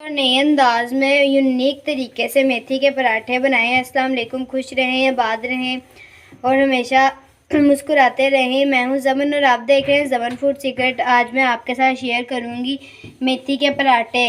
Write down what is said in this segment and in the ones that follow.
और नए अंदाज में यूनिक तरीके से मेथी के पराठे बनाए हैं। अस्सलाम वालेकुम, खुश रहें, आबाद रहें और हमेशा मुस्कुराते रहें। मैं हूं ज़मन और आप देख रहे हैं ज़मन फूड सीक्रेट। आज मैं आपके साथ शेयर करूंगी मेथी के पराठे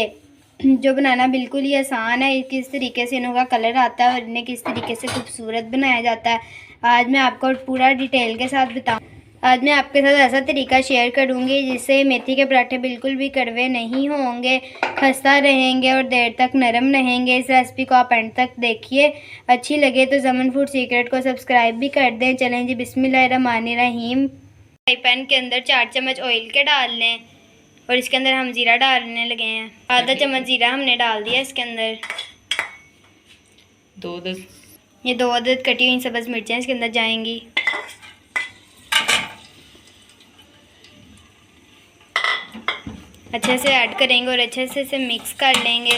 जो बनाना बिल्कुल ही आसान है। किस तरीके से इनका कलर आता है और इन्हें किस तरीके से खूबसूरत बनाया जाता है, आज मैं आपको पूरा डिटेल के साथ बताऊँ। आज मैं आपके साथ ऐसा तरीका शेयर करूंगी जिससे मेथी के पराठे बिल्कुल भी कड़वे नहीं होंगे, खस्ता रहेंगे और देर तक नरम रहेंगे। इस रेसिपी को आप एंड तक देखिए। अच्छी लगे तो ज़मन फूड सीक्रेट को सब्सक्राइब भी कर दें। चलें जी, बिस्मिल्लाहिर्रहमानिर्रहीम। फ्राई पैन के अंदर 4 चम्मच ऑयल के डाल लें और इसके अंदर हम ज़ीरा डालने लगे हैं। आधा चम्मच ज़ीरा हमने डाल दिया। इसके अंदर ये 2 अदद कटी हुई सब्ज़ मिर्चें इसके अंदर जाएंगी। अच्छे से ऐड करेंगे और अच्छे से इसे मिक्स कर लेंगे।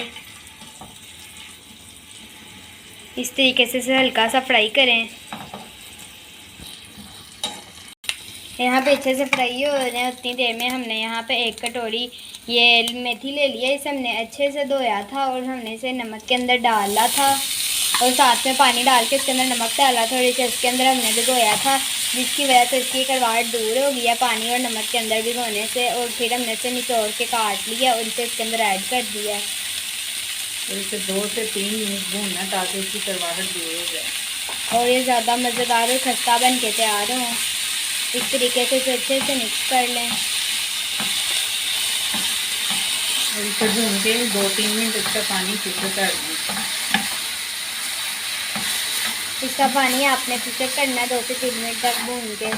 इस तरीके से इसे हल्का सा फ्राई करें। यहाँ पे अच्छे से फ्राई हो रहे हैं। उतनी देर में हमने यहाँ पे 1 कटोरी ये मेथी ले लिया। इसे हमने अच्छे से धोया था और हमने इसे नमक के अंदर डाला था और साथ में पानी डाल के इसके अंदर नमक डाला था और इसे इसके अंदर हमने भिगोया था, जिसकी वजह से इसकी कड़वाहट दूर हो गई है पानी और नमक के अंदर भिगोने से। और फिर हमने इसे निचोड़ के काट लिया और इसे इसके अंदर ऐड कर दिया और इसे 2 से 3 मिनट भूनना ताकि इसकी कड़वाहट दूर हो जाए और ये ज़्यादा मज़ेदार और खस्ता बन के तैयार हों। इस तरीके से इसे अच्छे से मिक्स कर लें और इसे भून के 2-3 मिनट इसका पानी फिल्टर कर दें। इसका पानी आपने फिल्टर करना है 2 से 3 मिनट तक भून के।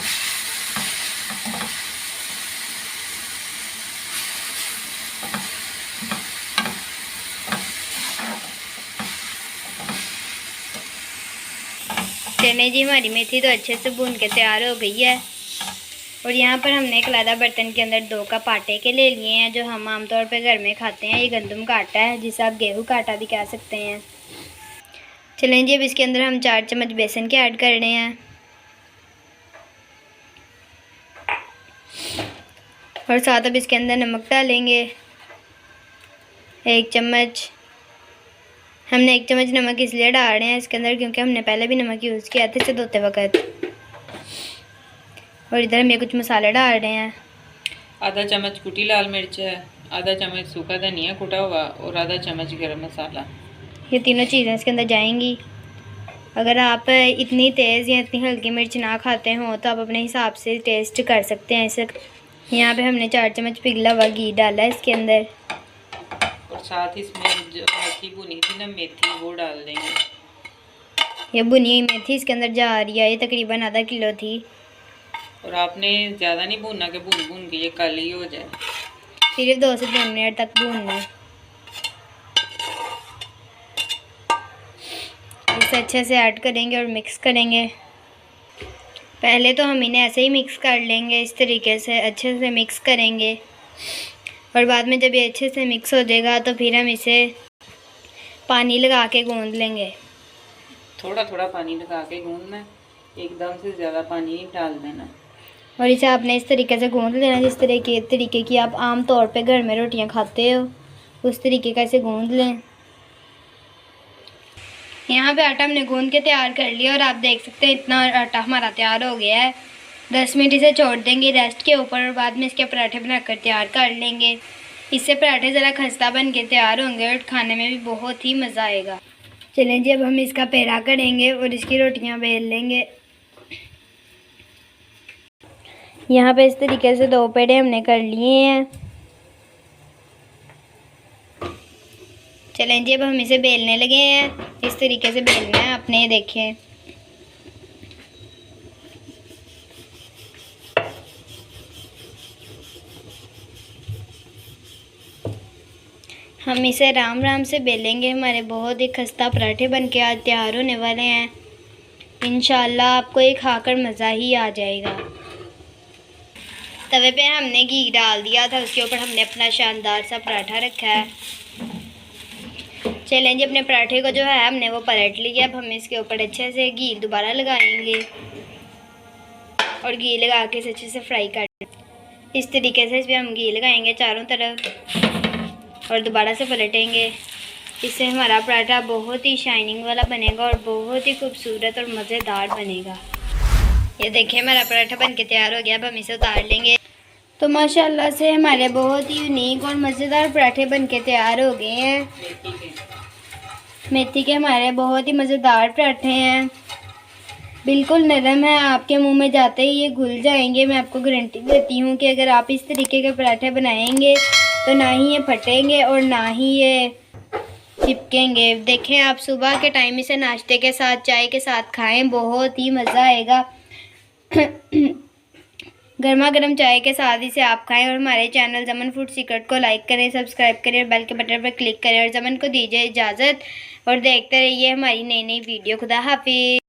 चने जी, हमारी मेथी तो अच्छे से भून के तैयार हो गई है। और यहाँ पर हमने एक अलग बर्तन के अंदर 2 कप आटे के ले लिए हैं, जो हम आमतौर पर घर में खाते हैं। ये गंदम का आटा है, जिसे आप गेहूँ का आटा भी कह सकते हैं। चलें जी, अब इसके अंदर हम 4 चम्मच बेसन के ऐड कर रहे हैं और साथ अब इसके अंदर नमक डालेंगे 1 चम्मच। हमने 1 चम्मच नमक इसलिए डाल रहे हैं इसके अंदर क्योंकि हमने पहले भी नमक यूज़ किया था इसे धोते वक्त। और इधर हम ये कुछ मसाले डाल रहे हैं। आधा चम्मच कुटी लाल मिर्च है, आधा चम्मच सूखा धनिया कुटा हुआ और आधा चम्मच गरम मसाला। ये तीनों चीज़ें इसके अंदर जाएंगी। अगर आप इतनी तेज़ या इतनी हल्की मिर्च ना खाते हो तो आप अपने हिसाब से टेस्ट कर सकते हैं इसे। यहाँ पे हमने 4 चम्मच पिघला हुआ घी डाला है इसके अंदर और साथ ही इसमें जो मेथी भुनी थी ना मेथी, वो डाल देंगे। ये भुनी हुई मेथी इसके अंदर जा रही है। ये तकरीबन आधा किलो थी। और आपने ज़्यादा नहीं भूनना कि भून के ये काली हो जाए। सिर्फ 2 से 3 मिनट तक भूनना है। इसे अच्छे से ऐड करेंगे और मिक्स करेंगे। पहले तो हम इन्हें ऐसे ही मिक्स कर लेंगे, इस तरीके से अच्छे से मिक्स करेंगे और बाद में जब ये अच्छे से मिक्स हो जाएगा तो फिर हम इसे पानी लगा के गूंद लेंगे। थोड़ा थोड़ा पानी लगा के गूंदना है, एकदम से ज़्यादा पानी नहीं डाल देना। और इसे आपने इस तरीके से गूंद लेना जिस तरीके की आप आम तौर पे घर में रोटियां खाते हो, उस तरीके का इसे गूंद लें। यहाँ पे आटा हमने गूंद के तैयार कर लिया और आप देख सकते हैं इतना आटा हमारा तैयार हो गया है। 10 मिनट इसे छोड़ देंगे रेस्ट के ऊपर और बाद में इसके पराठे बनाकर तैयार कर लेंगे। इससे पराठे ज़रा खस्ता बन के तैयार होंगे और खाने में भी बहुत ही मज़ा आएगा। चलें जी, अब हम इसका पेड़ा करेंगे और इसकी रोटियाँ बेल लेंगे। यहाँ पे इस तरीके से 2 पेड़े हमने कर लिए हैं। चलें जी, अब हम इसे बेलने लगे हैं। इस तरीके से बेलना है आपने, ये देखें। हम इसे आराम आराम से बेलेंगे। हमारे बहुत ही खस्ता पराठे बन के आज तैयार होने वाले हैं। इंशाल्लाह आपको ये खाकर मज़ा ही आ जाएगा। तवे पे हमने घी डाल दिया था, उसके ऊपर हमने अपना शानदार सा पराठा रखा है। चलें जी, अपने पराठे को जो है हमने वो पलट लिया। अब हम इसके ऊपर अच्छे से घी दोबारा लगाएंगे और घी लगा के इसे अच्छे से फ्राई कर। इस तरीके से इसमें हम घी लगाएंगे चारों तरफ। और दोबारा से पलटेंगे। इससे हमारा पराठा बहुत ही शाइनिंग वाला बनेगा और बहुत ही खूबसूरत और मज़ेदार बनेगा। ये देखिए हमारा पराठा बन के तैयार हो गया। अब हम इसे उतार लेंगे। तो माशाल्लाह से हमारे बहुत ही यूनिक और मज़ेदार पराठे बन के तैयार हो गए हैं। मेथी के हमारे बहुत ही मज़ेदार पराठे हैं, बिल्कुल नरम है, आपके मुंह में जाते ही ये घुल जाएंगे। मैं आपको गारंटी देती हूँ कि अगर आप इस तरीके के पराठे बनाएंगे तो ना ही ये फटेंगे और ना ही ये चिपकेंगे। देखें आप सुबह के टाइम इसे नाश्ते के साथ, चाय के साथ खाएं, बहुत ही मज़ा आएगा। गर्मा गर्म चाय के साथ इसे आप खाएं। और हमारे चैनल ज़मन फूड सीक्रेट को लाइक करें, सब्सक्राइब करें और बेल के बटन पर क्लिक करें। और ज़मन को दीजिए इजाज़त और देखते रहिए हमारी नई नई वीडियो। खुदा हाफिज़।